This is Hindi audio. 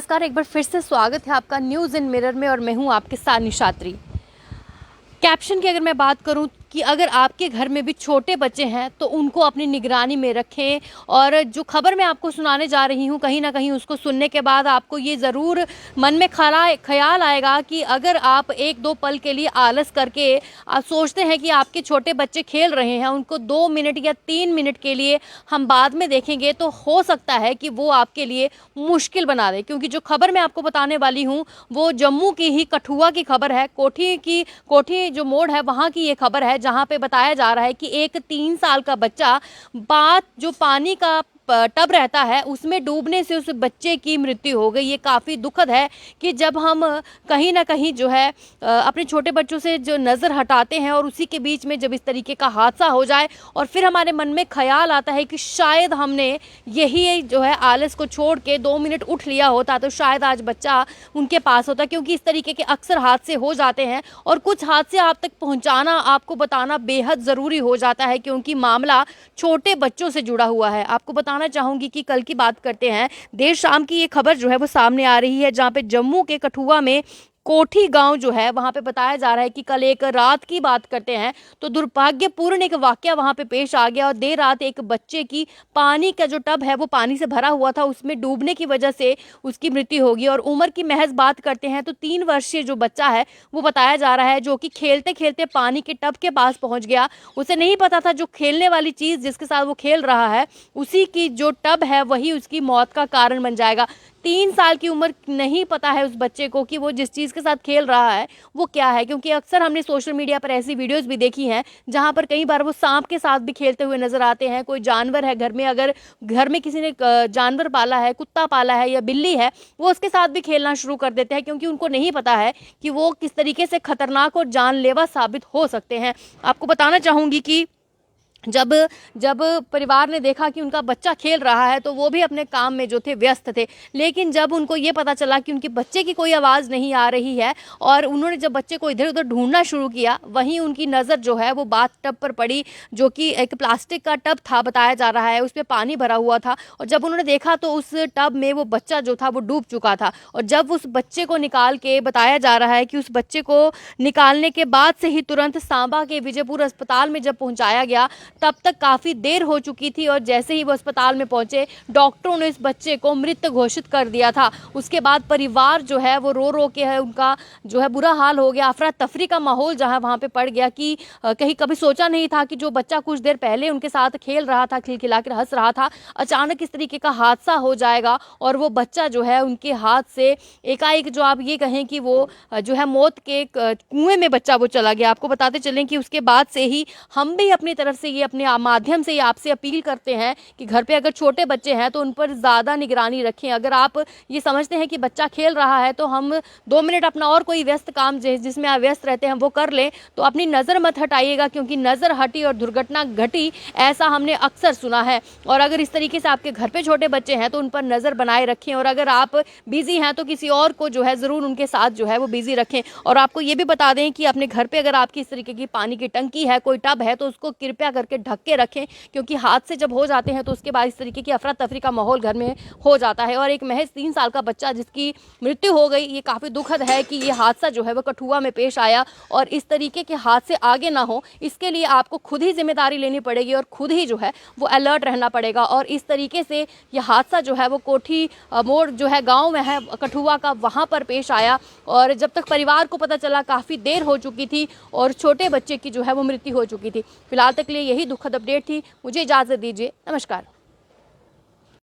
नमस्कार, एक बार फिर से स्वागत है आपका न्यूज़ इन मिरर में और मैं हूं आपके साथ निशात्री। कैप्शन की अगर मैं बात करूं कि अगर आपके घर में भी छोटे बच्चे हैं तो उनको अपनी निगरानी में रखें। और जो खबर मैं आपको सुनाने जा रही हूं, कहीं ना कहीं उसको सुनने के बाद आपको ये ज़रूर मन में ख्याल आएगा कि अगर आप एक दो पल के लिए आलस करके आप सोचते हैं कि आपके छोटे बच्चे खेल रहे हैं, उनको 2 मिनट या 3 मिनट के लिए हम बाद में देखेंगे, तो हो सकता है कि वो आपके लिए मुश्किल बना दे। क्योंकि जो खबर मैं आपको बताने वाली हूँ वो जम्मू की ही कठुआ की खबर है। कोठी जो मोड़ है वहाँ की ये खबर है, जहाँ पे बताया जा रहा है कि एक 3 साल का बच्चा जो पानी का टब रहता है उसमें डूबने से उस बच्चे की मृत्यु हो गई। ये काफ़ी दुखद है कि जब हम कहीं ना कहीं जो है अपने छोटे बच्चों से जो नज़र हटाते हैं और उसी के बीच में जब इस तरीके का हादसा हो जाए और फिर हमारे मन में ख्याल आता है कि शायद हमने यही जो है आलस को छोड़ के 2 मिनट उठ लिया होता तो शायद आज बच्चा उनके पास होता। क्योंकि इस तरीके के अक्सर हादसे हो जाते हैं और कुछ हादसे आप तक पहुंचाना, आपको बताना बेहद ज़रूरी हो जाता है, क्योंकि मामला छोटे बच्चों से जुड़ा हुआ है। आपको बताना चाहूंगी कि कल की बात करते हैं, देर शाम की ये खबर जो है वो सामने आ रही है, जहां पे जम्मू के कठुआ में कोठी गांव जो है वहां पे बताया जा रहा है कि कल एक रात की बात करते हैं तो दुर्भाग्यपूर्ण एक वाकया वहां पे पेश आ गया। और देर रात एक बच्चे की पानी का जो टब है वो पानी से भरा हुआ था, उसमें डूबने की वजह से उसकी मृत्यु होगी। और उम्र की महज बात करते हैं तो 3 वर्षीय जो बच्चा है वो बताया जा रहा है, जो कि खेलते खेलते पानी के टब के पास पहुंच गया। उसे नहीं पता था जो खेलने वाली चीज जिसके साथ वो खेल रहा है उसी की जो टब है वही उसकी मौत का कारण बन जाएगा। 3 साल की उम्र, नहीं पता है उस बच्चे को कि वो जिस चीज़ के साथ खेल रहा है वो क्या है। क्योंकि अक्सर हमने सोशल मीडिया पर ऐसी वीडियोस भी देखी हैं जहां पर कई बार वो सांप के साथ भी खेलते हुए नजर आते हैं। कोई जानवर है घर में, अगर घर में किसी ने जानवर पाला है, कुत्ता पाला है या बिल्ली है, वो उसके साथ भी खेलना शुरू कर देते हैं, क्योंकि उनको नहीं पता है कि वो किस तरीके से खतरनाक और जानलेवा साबित हो सकते हैं। आपको बताना चाहूँगी कि जब जब परिवार ने देखा कि उनका बच्चा खेल रहा है तो वो भी अपने काम में जो थे व्यस्त थे। लेकिन जब उनको ये पता चला कि उनके बच्चे की कोई आवाज़ नहीं आ रही है और उन्होंने जब बच्चे को इधर उधर ढूंढना शुरू किया, वहीं उनकी नज़र जो है वो बाथ टब पर पड़ी, जो कि एक प्लास्टिक का टब था बताया जा रहा है, उसमें पानी भरा हुआ था। और जब उन्होंने देखा तो उस टब में वो बच्चा जो था वो डूब चुका था। और जब उस बच्चे को निकाल के, बताया जा रहा है कि उस बच्चे को निकालने के बाद से ही तुरंत सांबा के विजयपुर अस्पताल में जब पहुँचाया गया तब तक काफ़ी देर हो चुकी थी। और जैसे ही वो अस्पताल में पहुंचे डॉक्टरों ने इस बच्चे को मृत घोषित कर दिया था। उसके बाद परिवार जो है वो रो रो के है, उनका जो है बुरा हाल हो गया। अफरा तफरी का माहौल जहां वहां पे पड़ गया कि कहीं कभी सोचा नहीं था कि जो बच्चा कुछ देर पहले उनके साथ खेल रहा था, खिलखिला कर हंस रहा था, अचानक इस तरीके का हादसा हो जाएगा और वो बच्चा जो है उनके हाथ से एकाएक, जो आप ये कहें कि वो जो है मौत के कुएं में बच्चा वो चला गया। आपको बताते चलें कि उसके बाद से ही हम भी अपनी तरफ से ये अपने माध्यम से आपसे अपील करते हैं कि घर पे अगर छोटे बच्चे हैं तो उन पर ज़्यादा निगरानी रखें। अगर आप ये समझते हैं कि बच्चा खेल रहा है तो हम 2 मिनट अपना और कोई व्यस्त काम जिसमें आप व्यस्त रहते हैं वो कर लें, तो अपनी नज़र मत हटाइएगा, क्योंकि नज़र हटी और दुर्घटना घटी, ऐसा हमने अक्सर सुना है। और अगर इस तरीके से आपके घर पे छोटे बच्चे हैं तो उन पर नज़र बनाए रखें। और अगर आप बिजी हैं तो किसी और को जो है ज़रूर उनके साथ जो है वो बिजी रखें। और आपको ये भी बता दें कि अपने घर पे अगर आपकी इस तरीके की पानी की टंकी है, कोई टब है, तो उसको कृपया करके ढक के रखें, क्योंकि हादसे जब हो जाते हैं तो उसके बाद इस तरीके की अफरा तफरी का माहौल घर में हो जाता है। और एक महज 3 साल का बच्चा जिसकी मृत्यु हो गई, ये काफ़ी दुखद है कि ये हादसा जो है वो कठुआ में पेश आया। और इस तरीके के हादसे आगे ना हो, इसके लिए आपको खुद ही जिम्मेदारी लेनी पड़ेगी और खुद ही जो है वो अलर्ट रहना पड़ेगा। और इस तरीके से ये हादसा जो है वो कोठी मोड़ जो है गाँव में है कठुआ का, वहाँ पर पेश आया। और जब तक परिवार को पता चला काफ़ी देर हो चुकी थी और छोटे बच्चे की जो है वो मृत्यु हो चुकी थी। फिलहाल तक लिए यही दुखद अपडेट थी। मुझे इजाज़त दीजिए, नमस्कार।